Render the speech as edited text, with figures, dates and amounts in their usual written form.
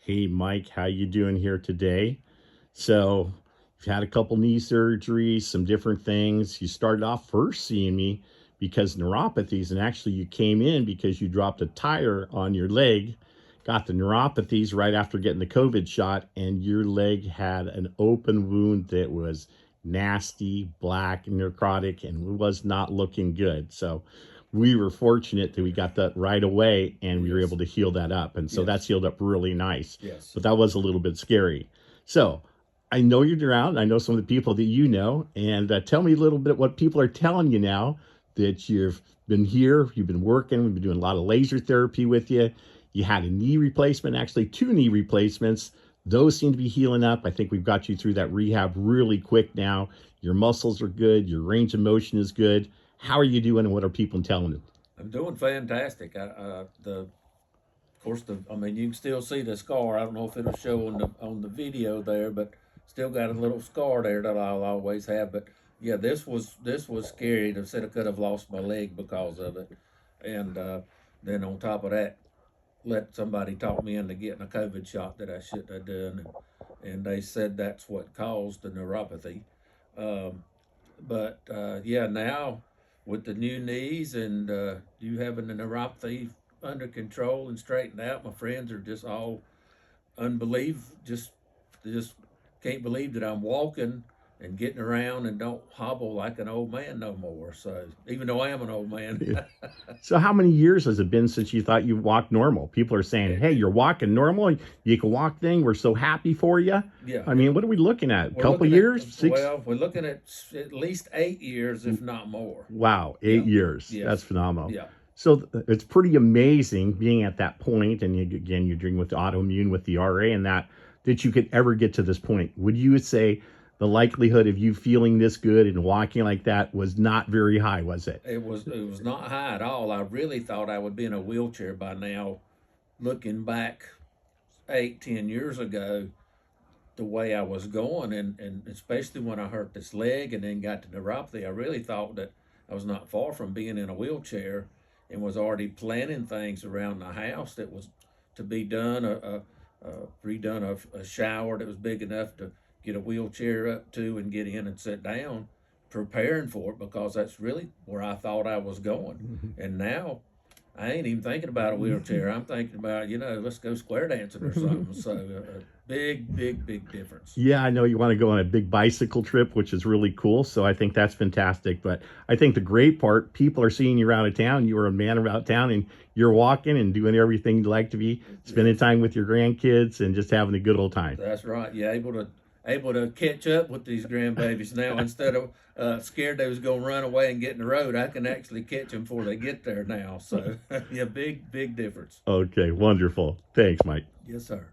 Hey Mike, how you doing here today? So, you've had a couple knee surgeries, some different things. You started off first seeing me because neuropathies, and actually you came in because you dropped a tire on your leg, got the neuropathies right after getting the COVID shot, and your leg had an open wound that was nasty, black, necrotic, and was not looking good. So we were fortunate that we got that right away and we were able Yes, to heal that up. And so that's yes, healed up really nice. yes. But that was a little bit scary. So I know you're around. I know some of the people that you know. And tell me a little bit what people are telling you now that you've been here, you've been working, we've been doing a lot of laser therapy with you. You had a knee replacement, actually two knee replacements. Those seem to be healing up. I think we've got you through that rehab really quick now. Your muscles are good, your range of motion is good. How are you doing, and what are people telling you? I'm doing fantastic. Of course, I mean, you can still see the scar. I don't know if it'll show on the video there, but still got a little scar there that I'll always have. But yeah, this was scary. They said I could have lost my leg because of it, and then on top of that, let somebody talk me into getting a COVID shot that I shouldn't have done, and they said that's what caused the neuropathy. Um, but yeah, now with the new knees and you having the neuropathy under control and straightened out, my friends are just all unbelief. Just can't believe that I'm walking and getting around and don't hobble like an old man no more. So even though I am an old man, So, how many years has it been since you thought you walked normal? People are saying, it, "Hey, it, you're walking normal. You can walk thing. We're so happy for you." yeah, I mean, what are we looking at? A we're couple looking at years? Six? well, we're looking at least 8 years, if not more. Wow, Yeah, 8 years. That's yes, phenomenal. yeah. So it's pretty amazing being at that point, and again, you're dealing with the autoimmune, with the RA, and that you could ever get to this point. Would you say the likelihood of you feeling this good and walking like that was not very high, was it? It was not high at all. I really thought I would be in a wheelchair by now. Looking back 8, 10 years ago, the way I was going, and especially when I hurt this leg and then got to neuropathy, I really thought that I was not far from being in a wheelchair, and was already planning things around the house that was to be done. Redone a shower that was big enough to get a wheelchair up to and get in and sit down, preparing for it because that's really where I thought I was going. And now I ain't even thinking about a wheelchair. I'm thinking about, let's go square dancing or something. So a big, big, big difference. Yeah, I know you want to go on a big bicycle trip, which is really cool. So I think that's fantastic. But I think the great part, people are seeing you around town. You are a man around town and you're walking and doing everything you like to be, spending time with your grandkids and just having a good old time. That's right. Yeah, able to catch up with these grandbabies now instead of scared they was going to run away and get in the road. I can actually catch them before they get there now. So yeah, big difference. Okay, wonderful. Thanks, Mike. Yes, sir.